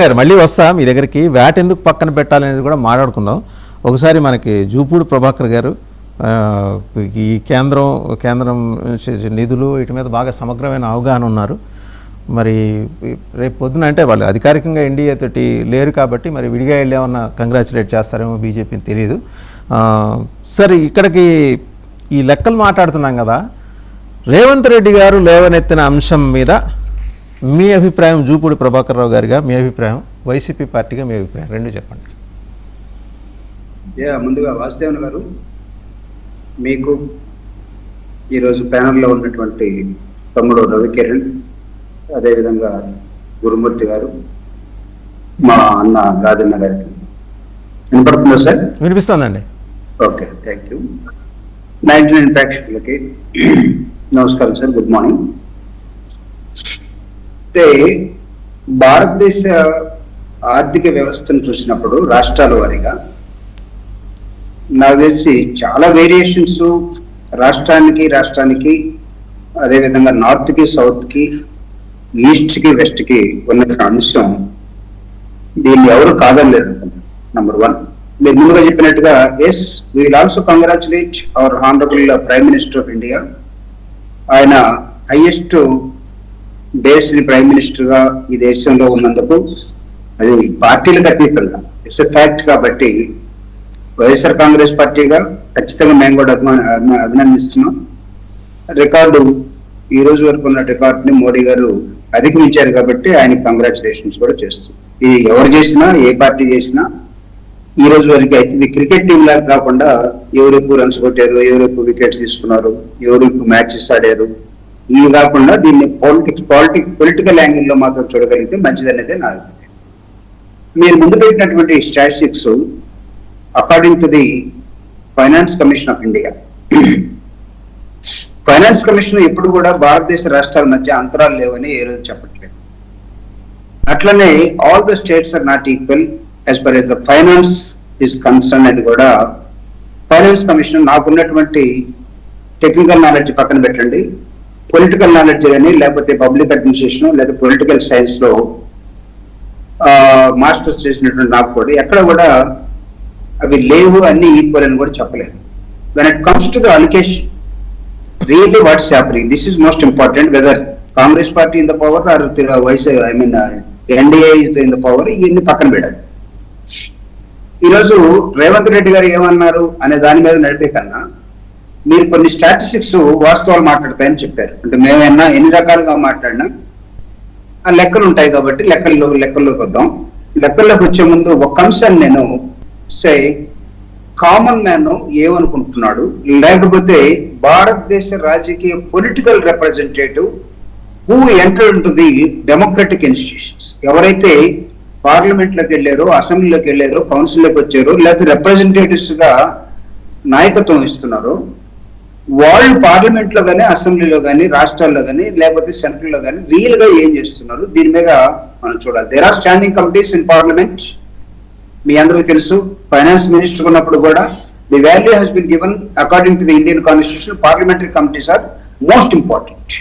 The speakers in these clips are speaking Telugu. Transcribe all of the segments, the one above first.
గారు మళ్ళీ వస్తా మీ దగ్గరికి. వ్యాట్ ఎందుకు పక్కన పెట్టాలనేది కూడా మాట్లాడుకుందాం. ఒకసారి మనకి జూపూడి ప్రభాకర్ గారు ఈ కేంద్రం నిధులు వీటి మీద బాగా సమగ్రమైన అవగాహన ఉన్నారు. మరి రేపు పొద్దున అంటే వాళ్ళు అధికారికంగా ఎన్డీఏ తోటి లేరు కాబట్టి మరి విడిగా వెళ్ళి ఏమన్నా కంగ్రాచులేట్ చేస్తారేమో బీజేపీని తెలియదు. సరే, ఇక్కడికి ఈ లెక్కలు మాట్లాడుతున్నాం కదా, రేవంత్ రెడ్డి గారు లేవనెత్తిన అంశం మీద మీ అభిప్రాయం, జూపూడి ప్రభాకర్ రావు గారిగా మీ అభిప్రాయం, వైసీపీ పార్టీగా మీ అభిప్రాయం, రెండు చెప్పండి. ముందుగా వాసుదేవన్ గారు, మీకు ఈరోజు ప్యానల్లో ఉన్నటువంటి తమ్ముడు రవికిరణ్, అదేవిధంగా గురుమూర్తి గారు, మా అన్న రాజన్న గారికి వినపడుతుందా సార్? వినిపిస్తుందండి. Okay, thank you. 99 ప్రేక్షకులకి నమస్కారం సార్, గుడ్ మార్నింగ్. అంటే భారతదేశ ఆర్థిక వ్యవస్థను చూసినప్పుడు రాష్ట్రాల వారీగా నాకు తెలిసి చాలా వేరియేషన్స్ రాష్ట్రానికి అదేవిధంగా నార్త్కి, సౌత్కి, ఈస్ట్కి, వెస్ట్కి ఉన్న అంశం దీన్ని ఎవరు కాదనలేరు. నంబర్ 1, మీరు ముందుగా చెప్పినట్టుగా yes, we will also congratulate our honourable prime minister of India. ఆయన హైయెస్ట్ బేస్డ్ ప్రైమ్ మినిస్టర్ గా ఈ దేశంలో ఉన్నందుకు అది పార్టీలకు అతీతంగా ఇట్స్ ఎ ఫ్యాక్ట్. కాబట్టి వైఎస్ఆర్ కాంగ్రెస్ పార్టీగా ఖచ్చితంగా మేము కూడా అభినందిస్తున్నాం. రికార్డు ఈ రోజు వరకు ఉన్న రికార్డుని మోడీ గారు అధిగమించారు కాబట్టి ఆయనకి కంగ్రాచులేషన్స్ కూడా చేస్తున్నాం. ఇది ఎవరు చేసినా, ఏ పార్టీ చేసినా ఈ రోజు వరకు అయితే ఇది క్రికెట్ టీం లాగా కాకుండా ఎవరు ఎక్కువ రన్స్ కొట్టారు, ఎవరు ఎక్కువ వికెట్స్ తీసుకున్నారు, ఎవరు ఎక్కువ మ్యాచెస్ ఆడారు, ఇవి కాకుండా దీన్ని పొలిటికల్ యాంగిల్లో మాత్రం చూడగలిగితే మంచిదనేదే నా అభిప్రాయం. మీరు ముందు పెట్టినటువంటి statistics according to the finance commission of India, finance commission ఎప్పుడు కూడా భారతదేశ రాష్ట్రాల మధ్య అంతరాలు లేవని ఏ రోజు చెప్పట్లేదు. అట్లనే all the states are not equal as per as the finance is concern అని కూడా ఫైనాన్స్ కమిషన్, నాకున్నటువంటి టెక్నికల్ నాలెడ్జ్ పక్కన పెట్టండి, పొలిటికల్ నాలెడ్జ్ కానీ లేకపోతే పబ్లిక్ అడ్మినిస్ట్రేషన్ లేదా పొలిటికల్ సైన్స్ లో మాస్టర్స్ చేసినటువంటి నాకు కూడా ఎక్కడ కూడా అవి లేవు, అన్ని ఈక్వల్ అని కూడా చెప్పలేదు. When it comes to the allocation, really what's happening, this is most important, whether Congress party in the power or NDA is in the power, ఇవన్నీ పక్కన పెట్టాలి. ఈరోజు రేవంత్ రెడ్డి గారు ఏమన్నారు అనే దాని మీద నడిపే కన్నా మీరు కొన్ని స్టాటిస్టిక్స్ వాస్తవాలు మాట్లాడతాయని చెప్పారు. అంటే మేమైనా ఎన్ని రకాలుగా మాట్లాడినా ఆ లెక్కలు ఉంటాయి కాబట్టి లెక్కల్లోకి వద్దాం. లెక్కల్లోకి వచ్చే ముందు ఒక అంశాన్ని నేను కామన్ మ్యాన్ ఏమనుకుంటున్నాడు, లేకపోతే భారతదేశ రాజకీయ political representative who enter into the democratic institutions, ఎవరైతే పార్లమెంట్ లోకి వెళ్ళారో, అసెంబ్లీలోకి వెళ్ళారో, కౌన్సిల్లోకి వచ్చారో, లేకపోతే రిప్రజెంటేటివ్స్ గా నాయకత్వం ఇస్తున్నారో, వాళ్ళు పార్లమెంట్ లో కానీ, అసెంబ్లీలో కానీ, రాష్ట్రాల్లో కానీ, లేకపోతే సెంట్రల్ లో కానీ రియల్ గా ఏం చేస్తున్నారు దీని మీద మనం చూడాలి. There are standing committees in parliament. మీ అందరికీ తెలుసు, ఫైనాన్స్ మినిస్టర్ ఉన్నప్పుడు కూడా the value has been given according to the Indian constitution. Parliamentary committees are most important.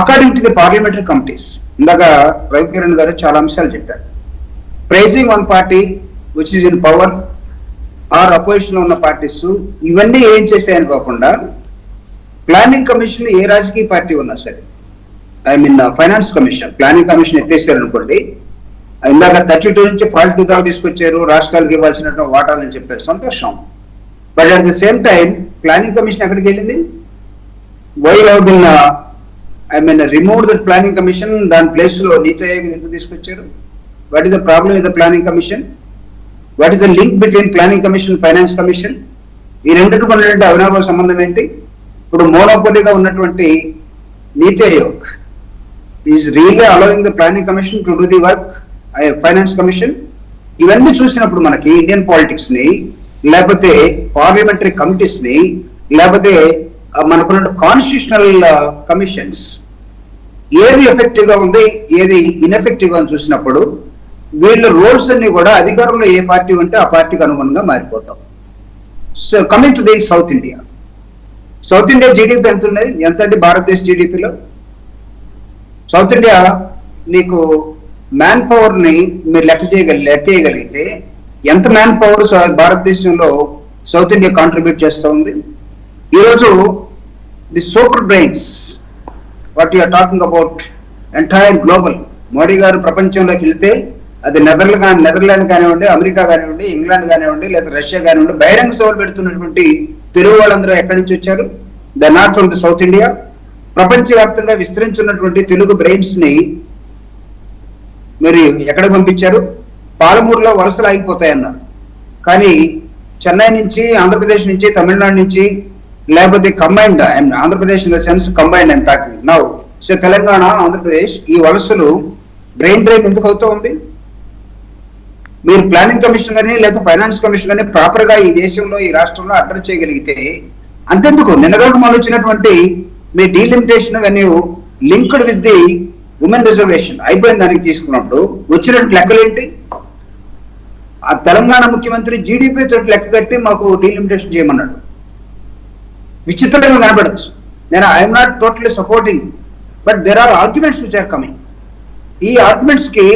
According to the parliamentary committees, ఇందాక రవికిరణ్ గారు చాలా అంశాలు చెప్పారు. Praising one party which is in power or opposition లో ఉన్న పార్టీస్, ఇవన్నీ ఏం చేశాయని కాకుండా ప్లానింగ్ కమిషన్ ఏ రాజకీయ పార్టీ ఉన్నా సరే, ఫైనాన్స్ కమిషన్, ప్లానింగ్ కమిషన్ ఎత్తేసారు అనుకోండి, ఇందాక 32 నుంచి 42 దాకా తీసుకొచ్చారు, రాష్ట్రాలకు ఇవ్వాల్సిన వాటాలని చెప్పారు, సంతోషం. But at the same time planning commission ఎక్కడికి వెళ్ళింది? Why have been remove the planning commission, దాని ప్లేస్ లో నీతి ఆయోగ్ ఎందుకు తీసుకొచ్చారు? What is the problem with the planning commission? What is the link between planning commission, finance commission? ఈ రెండింటికి ఉన్నటువంటి అవినాభావ సంబంధం ఏంటి? ఇప్పుడు మోనోపోలీగా ఉన్నటువంటి నీతి Aayog is really allowing the planning commission to do the work, finance commission? ఇవన్నీ చూసినప్పుడు మనకి ఇండియన్ పాలిటిక్స్ ని, లేకపోతే పార్లమెంటరీ కమిటీస్ ని, లేకపోతే మనకున్న కాన్స్టిట్యూషనల్ కమిషన్స్ ఏది ఎఫెక్టివ్ గా ఉంది, ఏది ఇన్ఎఫెక్టివ్ గా చూసినప్పుడు వీళ్ళ రోల్స్ అన్ని కూడా అధికారంలో ఏ పార్టీ ఉంటే ఆ పార్టీకి అనుగుణంగా మారిపోతాం. So coming to the south India, south India GDP ఎంత ఉన్నది? ఎంత అంటే భారతదేశ జీడిపిలో సౌత్ ఇండియా నీకు మ్యాన్ పవర్ ని మీరు లెక్కేయగలిగితే ఎంత మ్యాన్ పవర్ భారతదేశంలో సౌత్ ఇండియా కాంట్రిబ్యూట్ చేస్తూ ఉంది. ఈరోజు the super brains what you are talking about entire global, Modi garu ప్రపంచంలోకి వెళ్తే అది నెదర్లాండ్ కానివ్వండి, అమెరికా కానివ్వండి, ఇంగ్లాండ్ కానివ్వండి, లేదా రష్యా కానివ్వండి, బహిరంగ సభలు పెడుతున్నటువంటి తెలుగు వాళ్ళందరూ ఎక్కడి నుంచి వచ్చారు? The not from the south India. ప్రపంచవ్యాప్తంగా విస్తరించున్నటువంటి తెలుగు బ్రెయిన్స్ ని మీరు ఎక్కడికి పంపించారు? పాలమూరులో వలసలు ఆగిపోతాయన్నారు. కానీ చెన్నై నుంచి, ఆంధ్రప్రదేశ్ నుంచి, తమిళనాడు నుంచి, లేకపోతే combined, Andhra Pradesh in the sense combined and talking now, so Telangana, Andhra Pradesh, ఈ వలసలు బ్రెయిన్ డ్రైన్ ఎందుకు అవుతూ ఉంది? మీరు ప్లానింగ్ కమిషన్ కానీ లేదా ఫైనాన్స్ కమిషన్ కానీ ప్రాపర్ గా ఈ దేశంలో, ఈ రాష్ట్రంలో అడ్రస్ చేయగలిగితే అంతెందుకు నిన్నగాకు మనం వచ్చినటువంటి మీ delimitation venue linked with the women reservation అయిపోయిన దానికి తీసుకున్నప్పుడు వచ్చినట్టు లెక్కలేంటి? ఆ తెలంగాణ ముఖ్యమంత్రి జీడిపి తోటి లెక్క కట్టి మాకు డీలిమిటేషన్ చేయమన్నాడు. విచిత్రంగా కనబడచ్చు. నేను I'm not totally supporting, but there are arguments which are coming. ఈ ఆర్గ్యుమెంట్స్ కి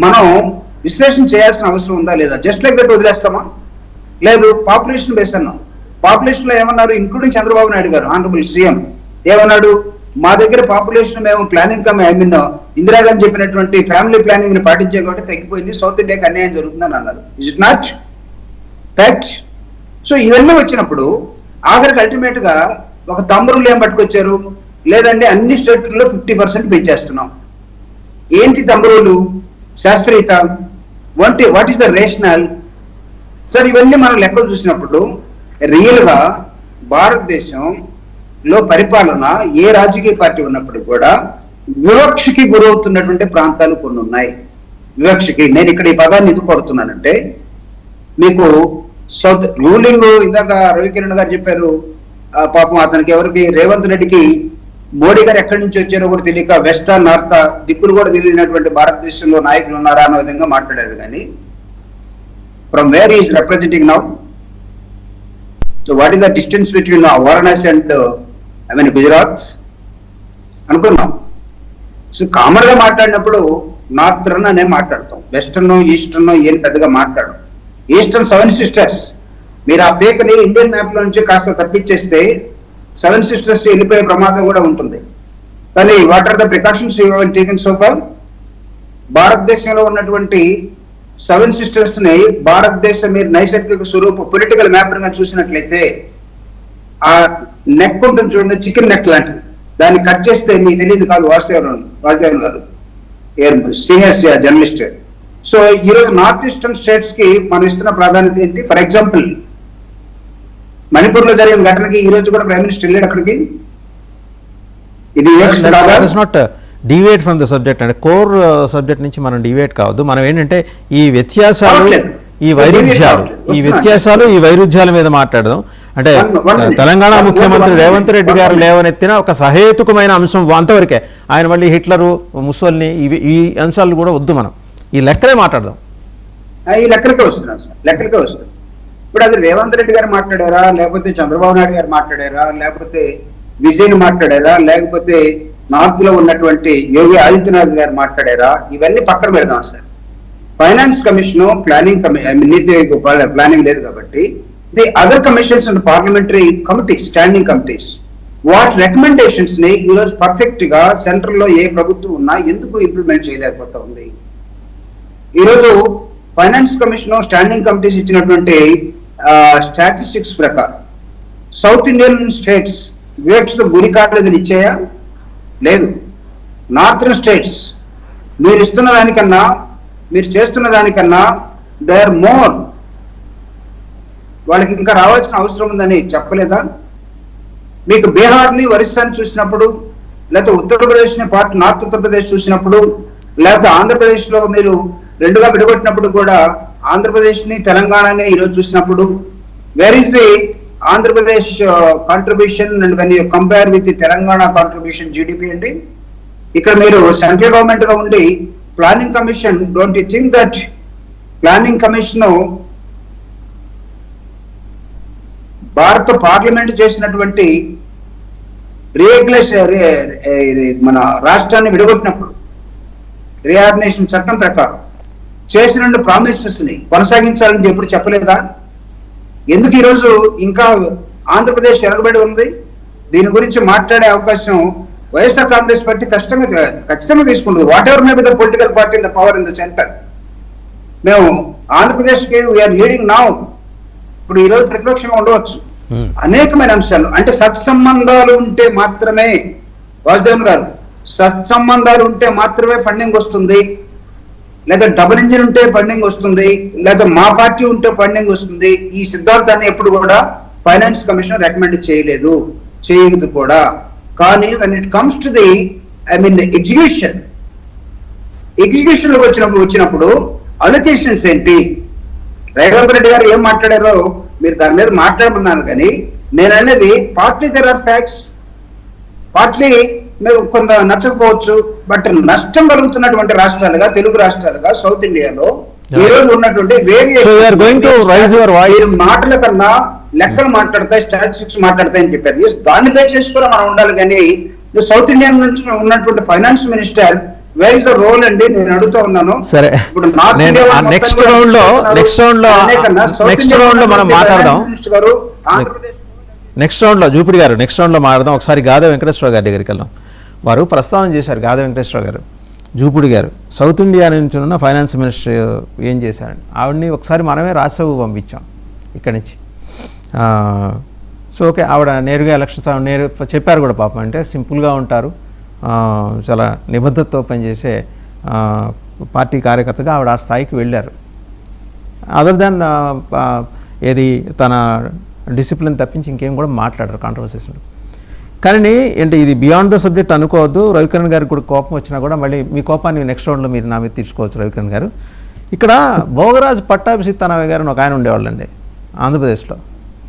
మనం విశ్లేషణ చేయాల్సిన అవసరం ఉందా లేదా? జస్ట్ లైక్ దట్ వదిలేస్తామా? లేదు, పాపులేషన్ బేస్ అన్నాం. పాపులేషన్ లో ఏమన్నారు? ఇంక్లూడింగ్ చంద్రబాబు నాయుడు గారు, ఆనరబుల్ సీఎం ఏమన్నాడు? మా దగ్గర పాపులేషన్ మేము ప్లానింగ్ ఇందిరాగాంధీ చెప్పినటువంటి ఫ్యామిలీ ప్లానింగ్ ని పాటించే కాబట్టి తగ్గిపోయింది, సౌత్ ఇండియాకి అన్యాయం జరుగుతుందని అన్నారు. Is it not fact? So ఇవన్నీ వచ్చినప్పుడు ఆఖరికి అల్టిమేట్ గా ఒక తమ్ముళ్ళు ఏం పట్టుకొచ్చారు? లేదండి అన్ని స్టేట్లలో 50% పెంచేస్తున్నాం. ఏంటి తమ్ముళ్ళు? శాస్త్రీయత? What is the rational? Sir ఇవన్నీ మనం లెక్కలు చూసినప్పుడు రియల్ గా భారతదేశంలో పరిపాలన ఏ రాజకీయ పార్టీ ఉన్నప్పుడు కూడా వివక్షకి గురవుతున్నటువంటి ప్రాంతాలు కొన్ని ఉన్నాయి. వివక్షకి నేను ఇక్కడ ఈ పదాన్ని ఎందుకు కొడుతున్నానంటే, మీకు రూలింగ్ ఇందాక రవికిరణ్ గారు చెప్పారు, పాపం అతనికి ఎవరికి రేవంత్ రెడ్డికి మోడీ గారు ఎక్కడి నుంచి వచ్చారో కూడా తెలియక వెస్ట్ నార్త్ దిక్కులు కూడా తెలియనటువంటి భారతదేశంలో నాయకులు ఉన్నారా అన్న విధంగా మాట్లాడారు. కానీ from where is representing now? So what is the distance between Varanasi and Gujarat అనుకుందాం. సో కామన్ గా మాట్లాడినప్పుడు నార్తర్న్ అనే మాట్లాడతాం, వెస్టర్న్ ఈస్టర్న్ ఏం పెద్దగా మాట్లాడడం. ఈస్టర్న్ 7 సిస్టర్స్, మీరు ఆ పేకని ఇండియన్ మ్యాప్ లో నుంచి కాస్త తప్పించేస్తే 7 సిస్టర్స్ వెళ్ళిపోయే ప్రమాదం కూడా ఉంటుంది. కానీ what are the precautions you have taken so far? భారతదేశంలో ఉన్నటువంటి 7 సిస్టర్స్ ని భారతదేశం మీరు నైసర్గిక స్వరూప పొలిటికల్ మ్యాప్ గా చూసినట్లయితే ఆ నెక్ ఉంటుంది చూడండి, చికెన్ నెక్ లాంటిది, దాన్ని కట్ చేస్తే మీకు తెలియదు కాదు వాసుదేవన్ గారు, సీనియర్ జర్నలిస్ట్. సో ఈరోజు నార్త్ ఈస్టర్న్ స్టేట్స్ కి మనం ఇస్తున్న ప్రాధాన్యత ఏంటి? ఫర్ ఎగ్జాంపుల్ మణిపూర్ లో జరిగిన ఘటనకి ఈ రోజు కూడా ప్రైమ్ మినిస్టర్ వెళ్ళాడు అక్కడికి. ఇది నాట్ డివేట్ ఫ్రమ్ ద సబ్జెక్ట్ అంటే కోర్ సబ్జెక్ట్ నుంచి మనం డివేట్ కావద్దు. మనం ఏంటంటే ఈ వ్యత్యాసాలు, ఈ వైరుధ్యాల మీద మాట్లాడదాం. అంటే తెలంగాణ ముఖ్యమంత్రి రేవంత్ రెడ్డి గారు లేవనెత్తిన ఒక సహేతుకమైన అంశం అంతవరకే. ఆయన మళ్ళీ హిట్లరు, ముసోల్ని ఈ అంశాలు కూడా వద్దు, మనం ఈ లెక్కలే మాట్లాడదాం. ఈ లెక్కలకే వస్తున్నాం సార్, లెక్కలకే వస్తుంది. ఇప్పుడు అది రేవంత్ రెడ్డి గారు మాట్లాడారా, లేకపోతే చంద్రబాబు నాయుడు గారు మాట్లాడారా, లేకపోతే విజయ్ మాట్లాడారా, లేకపోతే నార్త్ లో ఉన్నటువంటి యోగి ఆదిత్యనాథ్ గారు మాట్లాడారా, ఇవన్నీ పక్కన పెడదాం sir. Finance commission, planning Niti planning లేదు కాబట్టి the other commissions and parliamentary committees, standing committees, వాటి రికమెండేషన్స్ ని ఈరోజు పర్ఫెక్ట్ గా సెంట్రల్ లో ఏ ప్రభుత్వం ఉన్నా ఎందుకు ఇంప్లిమెంట్ చేయలేకపోతా ఉంది? ఈరోజు ఫైనాన్స్ కమిషన్, స్టాండింగ్ కమిటీస్ ఇచ్చినటువంటి స్టాటిస్టిక్స్ ప్రకారం సౌత్ ఇండియన్ స్టేట్స్ వివక్షకు గురి కాలేదని ఇచ్చాయా? లేదు. నార్థన్ స్టేట్స్ మీరు ఇస్తున్న దానికన్నా, మీరు చేస్తున్న దానికన్నా దే ఆర్ మోర్, వాళ్ళకి ఇంకా రావాల్సిన అవసరం ఉందని చెప్పలేదా? మీకు బీహార్ని, ఒరిస్సాని చూసినప్పుడు, లేకపోతే ఉత్తరప్రదేశ్ని నార్త్ ఉత్తరప్రదేశ్ చూసినప్పుడు, లేకపోతే ఆంధ్రప్రదేశ్లో మీరు రెండుగా విడగొట్టినప్పుడు కూడా ఆంధ్రప్రదేశ్ని, తెలంగాణని ఈరోజు చూసినప్పుడు where is the Andhra Pradesh contribution and when you compare with the Telangana contribution GDP అండి? ఇక్కడ మీరు సెంట్రల్ గవర్నమెంట్ గా ఉండి planning commission, don't you think that planning commission భారత పార్లమెంట్ చేసినటువంటి రెగ్యులేషన్ మన రాష్ట్రాన్ని విడగొట్టినప్పుడు రీఆర్గనైజేషన్ చట్టం ప్రకారం చేసిన ప్రామిసెస్ ని కొనసాగించాలని ఎప్పుడు చెప్పలేదా? ఎందుకు ఈరోజు ఇంకా ఆంధ్రప్రదేశ్ వెనకబడి ఉంది? దీని గురించి మాట్లాడే అవకాశం వైఎస్ఆర్ కాంగ్రెస్ పార్టీ ఖచ్చితంగా తీసుకుంటుంది. What ever may be the political party in the power in the centre. మేము ఆంధ్రప్రదేశ్కి వీఆర్ లీడింగ్ నౌ. ఇప్పుడు ఈరోజు ప్రతిపక్షంగా ఉండవచ్చు. అనేకమైన అంశాలు అంటే సత్సంబంధాలు ఉంటే మాత్రమే, వాసుదేవన్ గారు, సత్సంబంధాలు ఉంటే మాత్రమే ఫండింగ్ వస్తుంది, లేదా డబుల్ ఇంజిన్ ఉంటే ఫండింగ్ వస్తుంది, లేదా మా పార్టీ ఉంటే ఫండింగ్ వస్తుంది. ఈ సిద్ధాంతాన్ని ఎప్పుడు కూడా ఫైనాన్స్ కమిషన్ రికమెండ్ చేయలేదు, చేయదు కూడా. కానీ when it comes to the execution లో వచ్చినప్పుడు అలొకేషన్స్ ఏంటి? రేవంత్ రెడ్డి గారు ఏం మాట్లాడారో మీరు దాని మీద మాట్లాడమన్నాను. కానీ నేను అనేది partly there are facts, partly కొంత నచ్చకపోవచ్చు, బట్ నష్టం కలుగుతున్నటువంటి రాష్ట్రాలుగా, తెలుగు రాష్ట్రాలుగా, సౌత్ ఇండియాలో ఈ రోజు ఉన్నటువంటి మాటల కన్నా లెక్కలు మాట్లాడతాయి, స్టాటిస్టిక్స్ మాట్లాడతాయి అని చెప్పారు. దాన్ని బేస్ చేసుకుని మనం ఉండాలి. కానీ సౌత్ ఇండియా నుంచి ఉన్నటువంటి finance minister where is the role అండి నేను అడుగుతూ ఉన్నాను. సరే, ఇప్పుడు నెక్స్ట్ రౌండ్ లో మనం మాట్లాడదాం. నెక్స్ట్ రౌండ్ లో జూపిడి గారు మాట్లాడదాం. ఒకసారి గాదె వెంకటేశ్వర గారి దగ్గరికి వెళ్దాం. వారు ప్రస్తావన చేశారు, గాదె వెంకటేశ్వర గారు, జూపిడి గారు సౌత్ ఇండియా నుంచి ఉన్న ఫైనాన్స్ మినిస్టర్ ఏం చేశారండి. ఆవిడని ఒకసారి మనమే రాజ్యసభకు పంపించాం ఇక్కడి నుంచి. సో ఓకే, ఆవిడ నేరుగా ఎలక్షన్స్ చెప్పారు కూడా. పాపం అంటే సింపుల్గా ఉంటారు, చాలా నిబద్ధతతో పనిచేసే పార్టీ కార్యకర్తగా ఆవిడ ఆ స్థాయికి వెళ్ళారు. అదర్ దాన్ ఏది తన డిసిప్లిన్ తప్పించి ఇంకేం కూడా మాట్లాడరు కాంట్రవర్సీస్లో. కానీ ఏంటి ఇది బియాండ్ ద సబ్జెక్ట్ అనుకోవద్దు. రవికిరణ్ గారికి కూడా కోపం వచ్చినా కూడా మళ్ళీ మీ కోపాన్ని నెక్స్ట్ రౌండ్లో మీరు నా మీద తీసుకోవచ్చు. రవికిరణ్ గారు, ఇక్కడ భోగరాజ్ పట్టాభిషిక్తనవి గారు ఒక ఆయన ఉండేవాళ్ళండి ఆంధ్రప్రదేశ్లో.